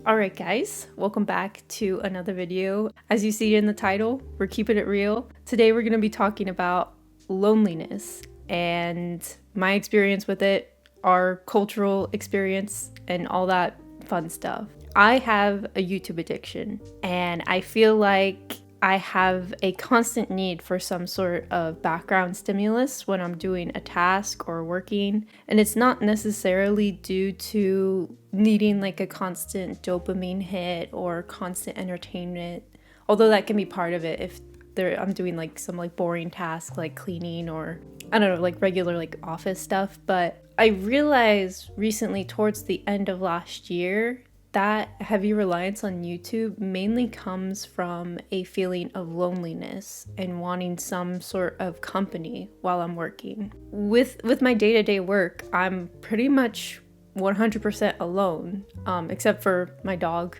Alright guys, welcome back to another video. As you see in the title, we're keeping it real. Today we're going to be talking about loneliness and my experience with it, our cultural experience, and all that fun stuff. I have a YouTube addiction and I feel like I have a constant need for some sort of background stimulus when I'm doing a task or working. And it's not necessarily due to needing like a constant dopamine hit or constant entertainment, although that can be part of it if I'm doing like some like boring task like cleaning or I don't know, like regular like office stuff. But I realized recently towards the end of last year that heavy reliance on YouTube mainly comes from a feeling of loneliness and wanting some sort of company while I'm working. With my day-to-day work, I'm pretty much 100% alone, except for my dog.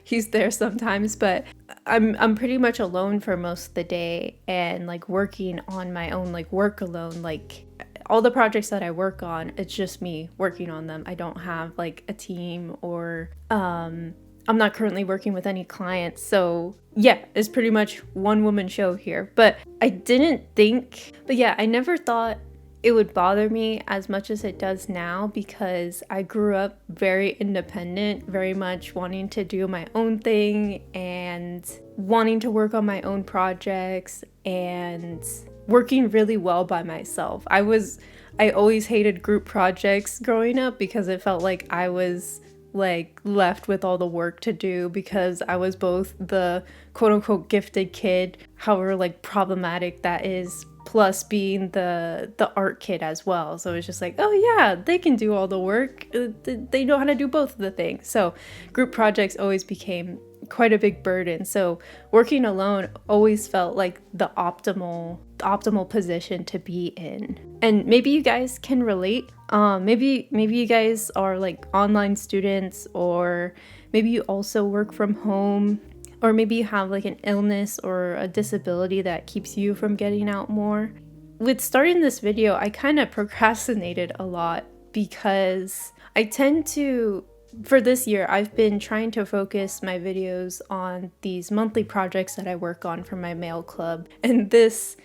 He's there sometimes, but I'm pretty much alone for most of the day and like working on my own, like work alone, like all the projects that I work on, it's just me working on them. I don't have like a team or I'm not currently working with any clients. So yeah, it's pretty much one woman show here. But I never thought it would bother me as much as it does now because I grew up very independent, very much wanting to do my own thing and wanting to work on my own projects and working really well by myself. I always hated group projects growing up because it felt like I was like left with all the work to do because I was both the quote unquote gifted kid, however like problematic that is, plus being the art kid as well. So it's just like, oh yeah, they can do all the work. They know how to do both of the things. So group projects always became quite a big burden. So working alone always felt like the optimal position to be in. And maybe you guys can relate. Maybe you guys are like online students, or maybe you also work from home, or maybe you have like an illness or a disability that keeps you from getting out more. With starting this video, I kind of procrastinated a lot because I tend to, for this year, I've been trying to focus my videos on these monthly projects that I work on for my mail club. And this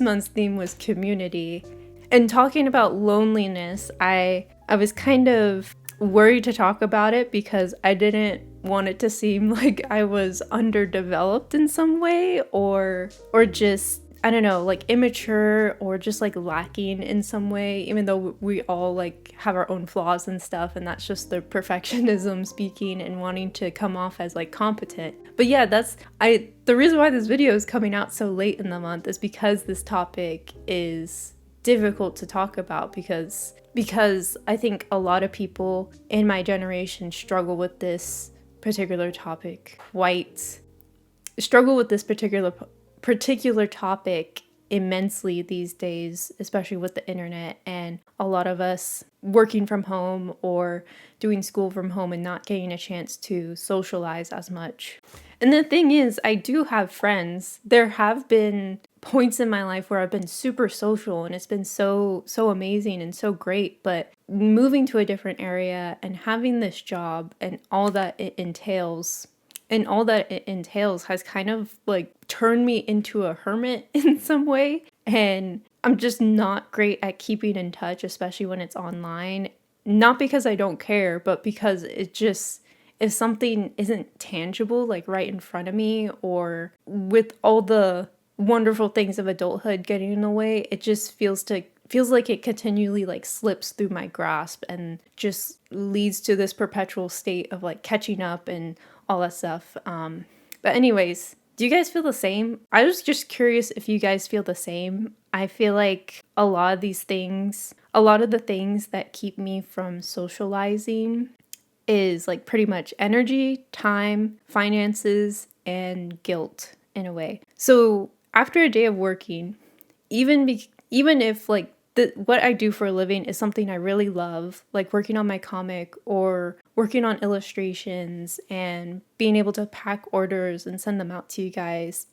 month's theme was community. And talking about loneliness, I was kind of worried to talk about it because I didn't want it to seem like I was underdeveloped in some way or just, I don't know, like immature or just like lacking in some way, even though we all like have our own flaws and stuff, and that's just the perfectionism speaking and wanting to come off as like competent. But yeah, the reason why this video is coming out so late in the month is because this topic is difficult to talk about because I think a lot of people in my generation struggle with this particular topic. Whites struggle with this particular topic immensely these days, especially with the internet and a lot of us working from home or doing school from home and not getting a chance to socialize as much. And the thing is, I do have friends. There have been points in my life where I've been super social and it's been so amazing and so great, but moving to a different area and having this job and all that it entails has kind of like turned me into a hermit in some way. And I'm just not great at keeping in touch, especially when it's online. Not because I don't care, but because if something isn't tangible, like right in front of me, or with all the wonderful things of adulthood getting in the way, it just feels like it continually like slips through my grasp and just leads to this perpetual state of like catching up and all that stuff. But anyways, do you guys feel the same? I was just curious if you guys feel the same. I feel like a lot of the things that keep me from socializing is like pretty much energy, time, finances, and guilt in a way. So after a day of working, even if like what I do for a living is something I really love, like working on my comic or working on illustrations and being able to pack orders and send them out to you guys,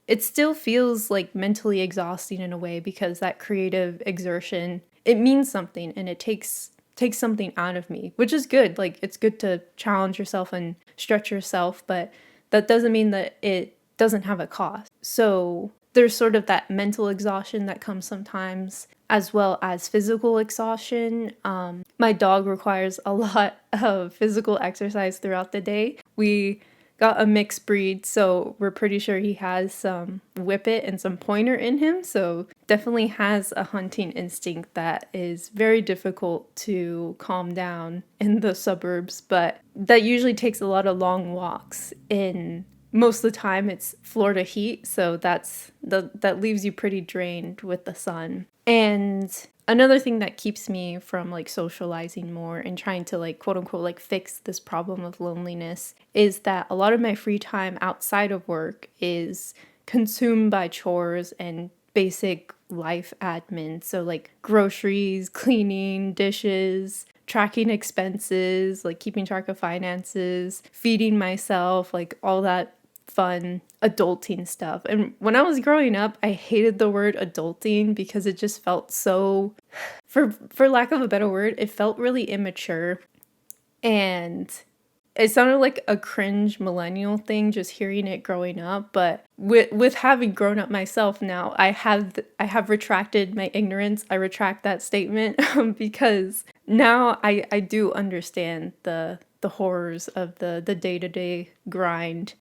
it still feels like mentally exhausting in a way because that creative exertion, it means something and it takes takes something out of me, which is good. Like, it's good to challenge yourself and stretch yourself, but that doesn't mean that it doesn't have a cost. So there's sort of that mental exhaustion that comes sometimes, as well as physical exhaustion. My dog requires a lot of physical exercise throughout the day. We got a mixed breed, so we're pretty sure he has some whippet and some pointer in him, so definitely has a hunting instinct that is very difficult to calm down in the suburbs, but that usually takes a lot of long walks. In most of the time it's Florida heat, so that leaves you pretty drained with the sun. And another thing that keeps me from like socializing more and trying to like quote unquote like fix this problem of loneliness is that a lot of my free time outside of work is consumed by chores and basic life admin. So like groceries, cleaning, dishes, tracking expenses, like keeping track of finances, feeding myself, like all that fun adulting stuff. And when I was growing up, I hated the word adulting because it just felt so, for lack of a better word, it felt really immature. And it sounded like a cringe millennial thing just hearing it growing up, but with having grown up myself now, I have retracted my ignorance. I retract that statement because now I do understand the horrors of the day-to-day grind.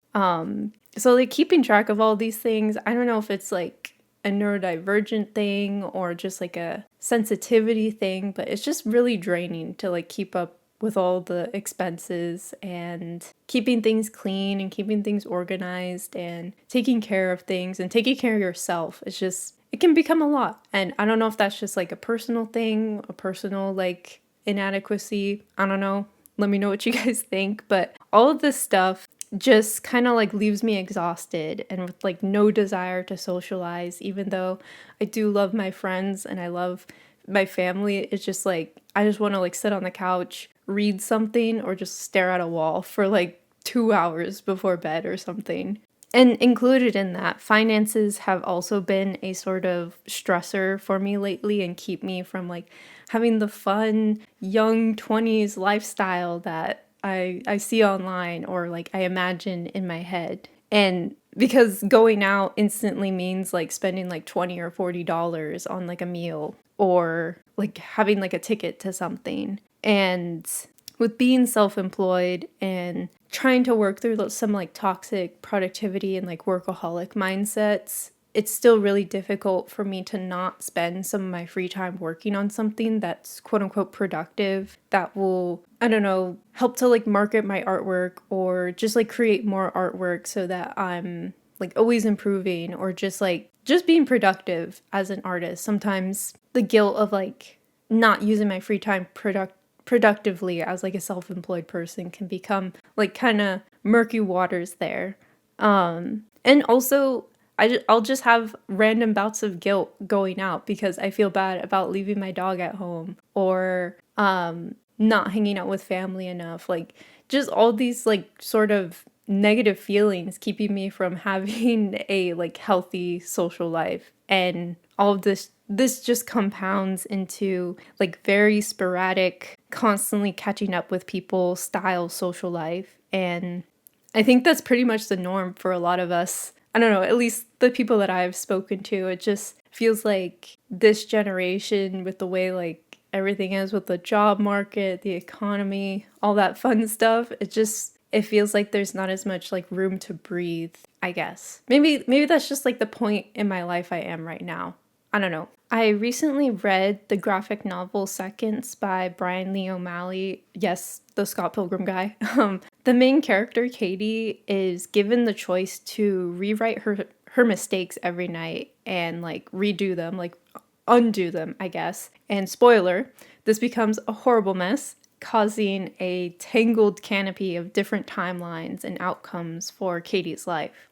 So like keeping track of all these things, I don't know if it's like a neurodivergent thing or just like a sensitivity thing, but it's just really draining to like keep up with all the expenses and keeping things clean and keeping things organized and taking care of things and taking care of yourself. It's just, it can become a lot. And I don't know if that's just like a personal thing, a personal like inadequacy. I don't know. Let me know what you guys think. But all of this stuff just kind of like leaves me exhausted and with like no desire to socialize, even though I do love my friends and I love my family. It's just like, I just want to like sit on the couch, read something, or just stare at a wall for like 2 hours before bed or something. And included in that, finances have also been a sort of stressor for me lately and keep me from like having the fun young 20s lifestyle that I see online or like I imagine in my head. And because going out instantly means like spending like $20 or $40 on like a meal or like having like a ticket to something. And with being self-employed and trying to work through some like toxic productivity and like workaholic mindsets, it's still really difficult for me to not spend some of my free time working on something that's quote unquote productive, that will, I don't know, help to like market my artwork or just like create more artwork so that I'm like always improving or just being productive as an artist. Sometimes the guilt of like not using my free time productively as like a self-employed person can become like kind of murky waters there. And also I'll just have random bouts of guilt going out because I feel bad about leaving my dog at home or not hanging out with family enough. Like just all these like sort of negative feelings keeping me from having a like healthy social life. And all of this just compounds into like very sporadic, constantly catching up with people style social life. And I think that's pretty much the norm for a lot of us. I don't know, at least the people that I've spoken to, it just feels like this generation with the way like everything is with the job market, the economy, all that fun stuff, it feels like there's not as much like room to breathe, I guess. Maybe that's just like the point in my life I am right now. I don't know. I recently read the graphic novel Seconds by Brian Lee O'Malley. Yes, the Scott Pilgrim guy. The main character, Katie, is given the choice to rewrite her mistakes every night and like redo them, like undo them, I guess. And spoiler, this becomes a horrible mess, causing a tangled canopy of different timelines and outcomes for Katie's life.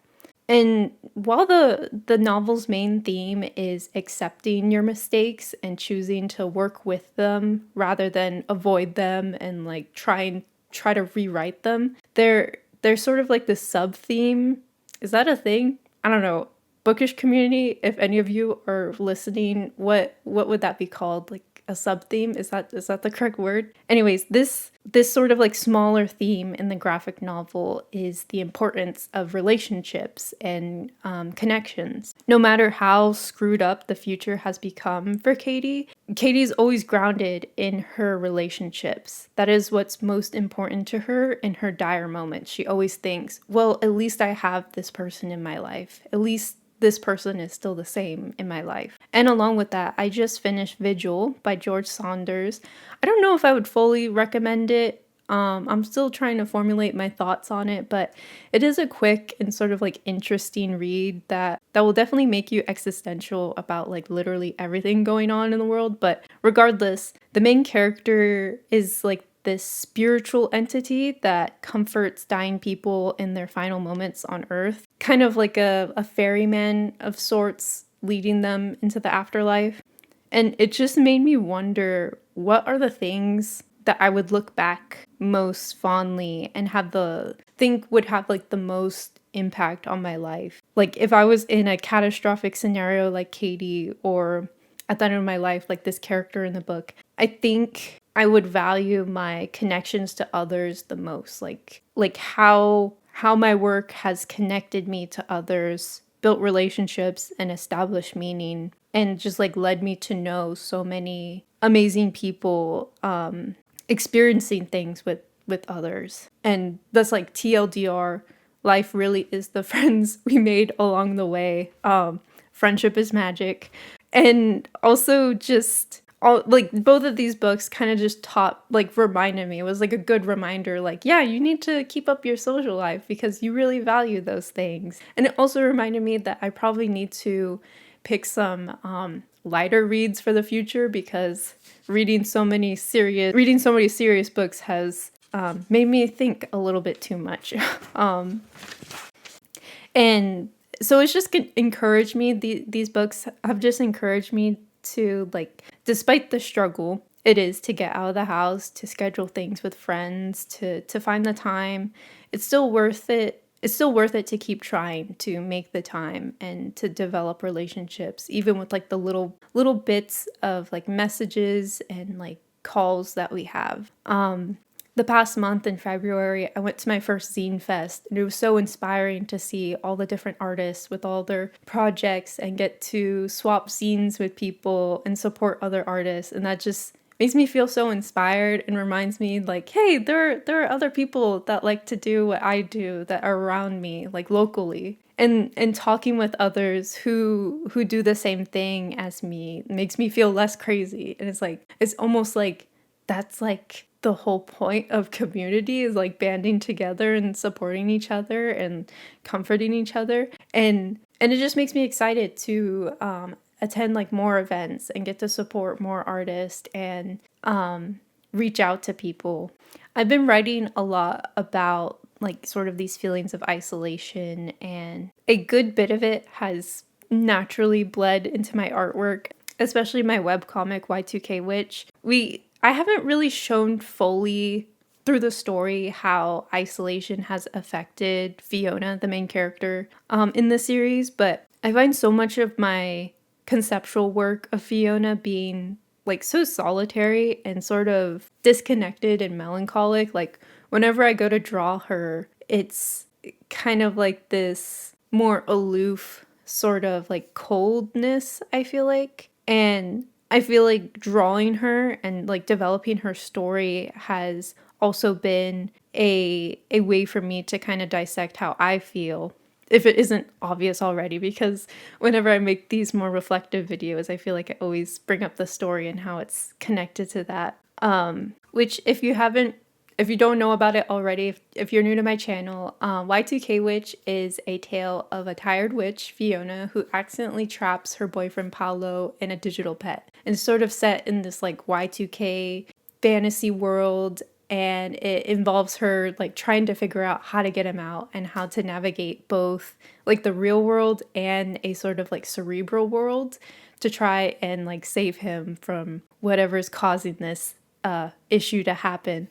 And while the novel's main theme is accepting your mistakes and choosing to work with them rather than avoid them and like try to rewrite them, there's sort of like this sub-theme. Is that a thing? I don't know. Bookish community, if any of you are listening, what would that be called? Like a sub-theme. Is that the correct word? Anyways, this sort of like smaller theme in the graphic novel is the importance of relationships and connections. No matter how screwed up the future has become for Katie's always grounded in her relationships. That is what's most important to her in her dire moments. She always thinks, well, at least I have this person in my life. At least this person is still the same in my life. And along with that, I just finished Vigil by George Saunders. I don't know if I would fully recommend it. I'm still trying to formulate my thoughts on it, but it is a quick and sort of like interesting read that will definitely make you existential about like literally everything going on in the world. But regardless, the main character is like this spiritual entity that comforts dying people in their final moments on Earth. Kind of like a ferryman of sorts, leading them into the afterlife. And it just made me wonder, what are the things that I would look back most fondly and would have like the most impact on my life? Like if I was in a catastrophic scenario like Katie, or at the end of my life like this character in the book, I think I would value my connections to others the most. Like how my work has connected me to others, built relationships and established meaning, and just like led me to know so many amazing people experiencing things with others. And that's like TLDR, life really is the friends we made along the way. Friendship is magic. And also just like both of these books kind of just reminded me. It was like a good reminder, like, yeah, you need to keep up your social life because you really value those things. And it also reminded me that I probably need to pick some lighter reads for the future, because reading so many serious books has made me think a little bit too much. And so it's just encouraged me. These books have just encouraged me to, like, despite the struggle it is to get out of the house, to schedule things with friends, to find the time, it's still worth it. It's still worth it to keep trying to make the time and to develop relationships, even with like the little bits of like messages and like calls that we have. The past month in February, I went to my first zine fest, and it was so inspiring to see all the different artists with all their projects and get to swap zines with people and support other artists. And that just makes me feel so inspired and reminds me, like, hey, there are other people that like to do what I do that are around me, like locally. And talking with others who do the same thing as me makes me feel less crazy. And it's almost like that's like the whole point of community, is like banding together and supporting each other and comforting each other. And it just makes me excited to attend like more events and get to support more artists and reach out to people. I've been writing a lot about like sort of these feelings of isolation, and a good bit of it has naturally bled into my artwork, especially my webcomic Y2K Witch. I haven't really shown fully through the story how isolation has affected Fiona, the main character, in the series, but I find so much of my conceptual work of Fiona being like so solitary and sort of disconnected and melancholic. Like whenever I go to draw her, it's kind of like this more aloof sort of like coldness, I feel like. And I feel like drawing her and like developing her story has also been a way for me to kind of dissect how I feel, if it isn't obvious already, because whenever I make these more reflective videos, I feel like I always bring up the story and how it's connected to that. Which if you don't know about it already, if you're new to my channel, Y2K Witch is a tale of a tired witch, Fiona, who accidentally traps her boyfriend Paolo in a digital pet. And it's sort of set in this like Y2K fantasy world, and it involves her like trying to figure out how to get him out and how to navigate both like the real world and a sort of like cerebral world to try and like save him from whatever's causing this issue to happen.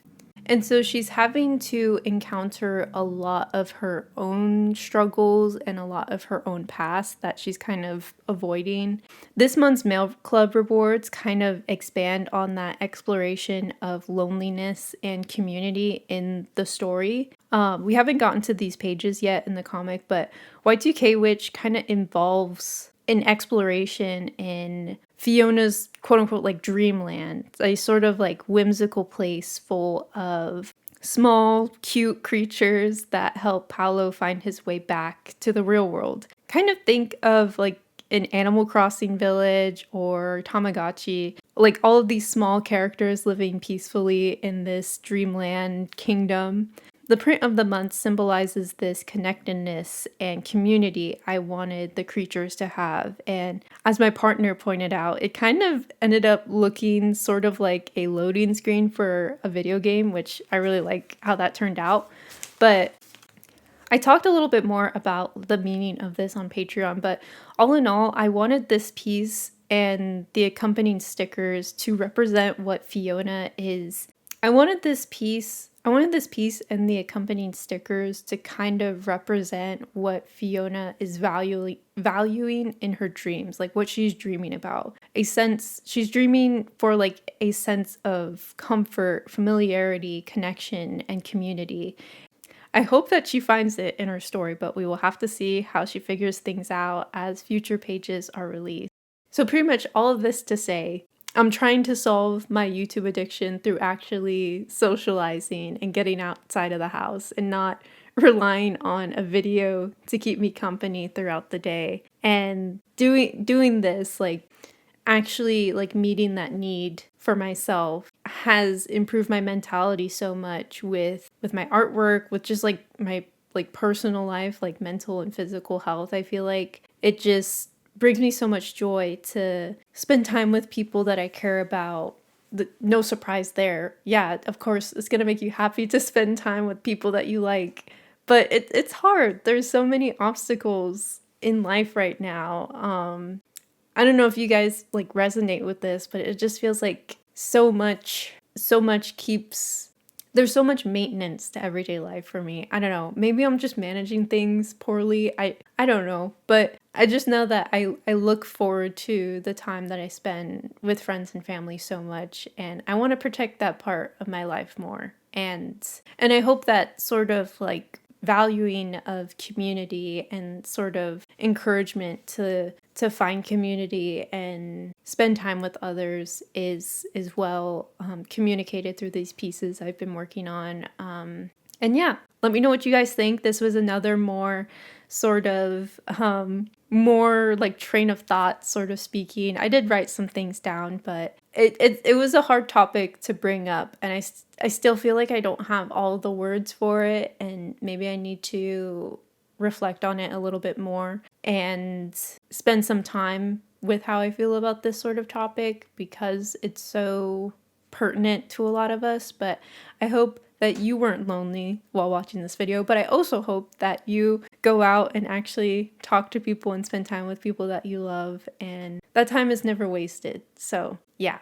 And so she's having to encounter a lot of her own struggles and a lot of her own past that she's kind of avoiding. This month's Mail Club rewards kind of expand on that exploration of loneliness and community in the story. We haven't gotten to these pages yet in the comic, but Y2K Witch kind of involves an exploration in Fiona's quote-unquote like dreamland, a sort of like whimsical place full of small, cute creatures that help Paolo find his way back to the real world. Kind of think of like an Animal Crossing village or Tamagotchi, like all of these small characters living peacefully in this dreamland kingdom. The print of the month symbolizes this connectedness and community I wanted the creatures to have. And as my partner pointed out, it kind of ended up looking sort of like a loading screen for a video game, which I really like how that turned out. But I talked a little bit more about the meaning of this on Patreon, but all in all, I wanted this piece and the accompanying stickers to represent what Fiona is. I wanted this piece and the accompanying stickers to kind of represent what Fiona is valuing in her dreams, like what she's dreaming about. She's dreaming for like a sense of comfort, familiarity, connection, and community. I hope that she finds it in her story, but we will have to see how she figures things out as future pages are released. So pretty much all of this to say, I'm trying to solve my YouTube addiction through actually socializing and getting outside of the house and not relying on a video to keep me company throughout the day. And doing this, like actually like meeting that need for myself has improved my mentality so much with my artwork, with just like my like personal life, like mental and physical health. I feel like it just brings me so much joy to spend time with people that I care about. No surprise there. Yeah, of course, it's going to make you happy to spend time with people that you like. But it's hard. There's so many obstacles in life right now. I don't know if you guys like resonate with this, but it just feels like there's so much maintenance to everyday life for me. I don't know. Maybe I'm just managing things poorly. I don't know. But I just know that I look forward to the time that I spend with friends and family so much. And I want to protect that part of my life more. And I hope that sort of like valuing of community and sort of encouragement to find community and spend time with others is well communicated through these pieces I've been working on. And yeah, let me know what you guys think. This was another more sort of more like train of thought sort of speaking. I did write some things down, but it was a hard topic to bring up, and I still feel like I don't have all the words for it, and maybe I need to reflect on it a little bit more and spend some time with how I feel about this sort of topic because it's so pertinent to a lot of us. But I hope that you weren't lonely while watching this video, but I also hope that you go out and actually talk to people and spend time with people that you love, and that time is never wasted. So yeah.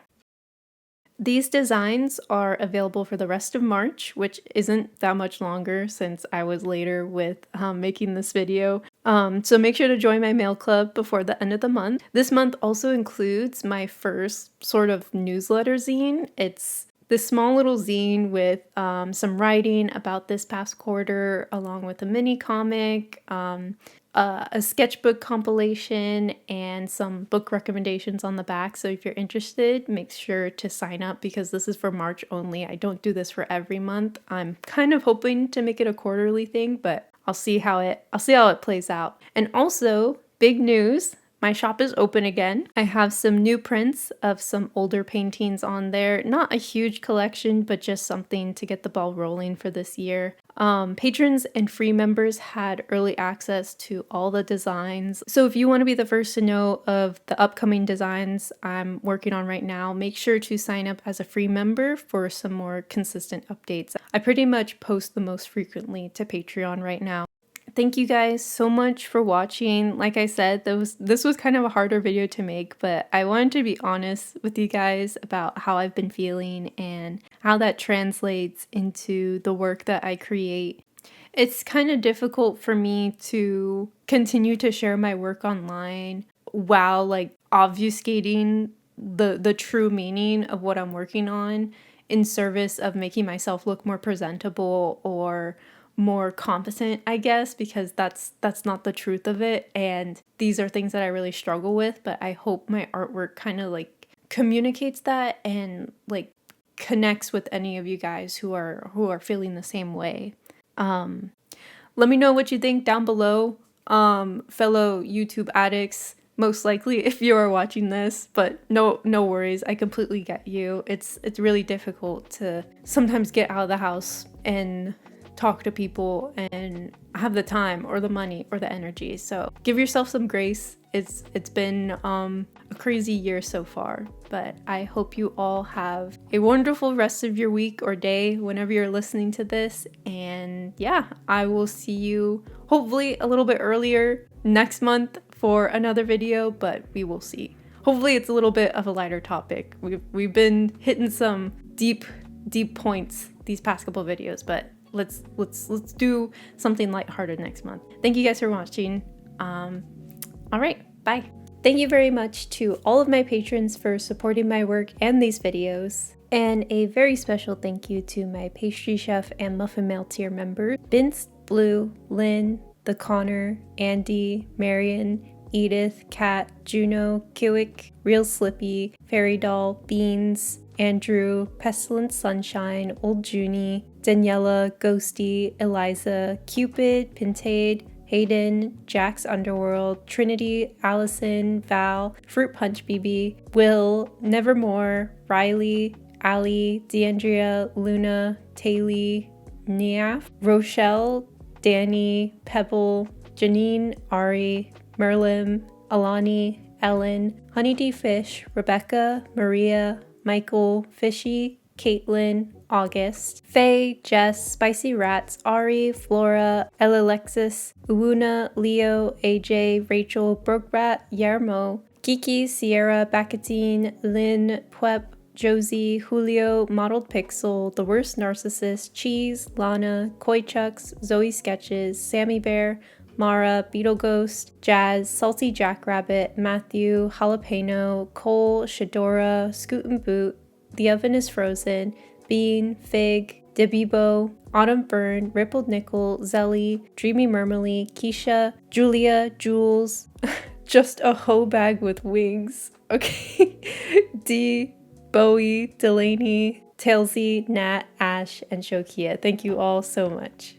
These designs are available for the rest of March, which isn't that much longer since I was later with making this video. So make sure to join my mail club before the end of the month. This month also includes my first sort of newsletter zine. It's this small little zine with some writing about this past quarter, along with a mini comic, a sketchbook compilation, and some book recommendations on the back. So if you're interested, make sure to sign up because this is for March only. I don't do this for every month. I'm kind of hoping to make it a quarterly thing, but I'll see how it plays out. And also, big news. My shop is open again. I have some new prints of some older paintings on there. Not a huge collection, but just something to get the ball rolling for this year. Patrons and free members had early access to all the designs. So if you want to be the first to know of the upcoming designs I'm working on right now, make sure to sign up as a free member for some more consistent updates. I pretty much post the most frequently to Patreon right now. thank you guys so much for watching. Like I said, this was kind of a harder video to make, but I wanted to be honest with you guys about how I've been feeling and how that translates into the work that I create. It's kind of difficult for me to continue to share my work online while like obfuscating the true meaning of what I'm working on in service of making myself look more presentable or more competent, I guess, because that's not the truth of it. And these are things that I really struggle with, but I hope my artwork kind of like communicates that and like connects with any of you guys who are feeling the same way. Let me know what you think down below, fellow YouTube addicts, most likely if you are watching this, but no worries, I completely get you. It's really difficult to sometimes get out of the house and talk to people and have the time or the money or the energy. So give yourself some grace. It's been a crazy year so far, but I hope you all have a wonderful rest of your week or day whenever you're listening to this. And yeah, I will see you hopefully a little bit earlier next month for another video, but we will see. Hopefully it's a little bit of a lighter topic. We've been hitting some deep points these past couple of videos, but let's do something lighthearted next month. Thank you guys for watching. All right, bye. Thank you very much to all of my patrons for supporting my work and these videos. And a very special thank you to my pastry chef and muffin mail tier members, Vince, Blue, Lynn, The Connor, Andy, Marion, Edith, Kat, Juno, Kiwick, Real Slippy, Fairy Doll, Beans, Andrew, Pestilent Sunshine, Old Junie, Daniela, Ghosty, Eliza, Cupid, Pintade, Hayden, Jack's Underworld, Trinity, Allison, Val, Fruit Punch BB, Will, Nevermore, Riley, Ali, Deandria, Luna, Taylor, Niaf, Rochelle, Danny, Pebble, Janine, Ari, Merlim, Alani, Ellen, Honeydee Fish, Rebecca, Maria, Michael, Fishy, Caitlin, August, Faye, Jess, Spicy Rats, Ari, Flora, Alexis, Uwuna, Leo, AJ, Rachel, Brokebrat, Yermo, Kiki, Sierra, Bacatine, Lynn, Pwep, Josie, Julio, Modeled Pixel, The Worst Narcissist, Cheese, Lana, Koichucks, Zoe Sketches, Sammy Bear, Mara, Beetle Ghost, Jazz, Salty Jackrabbit, Matthew, Jalapeno, Cole, Shadora, Scoot and Boot, The Oven is Frozen, Bean, Fig, Debibo, Autumn Burn, Rippled Nickel, Zelly, Dreamy Mermily, Keisha, Julia, Jules, Just a Hoe Bag with Wings, okay, D, Bowie, Delaney, Tailsy, Nat, Ash, and Shokia. Thank you all so much.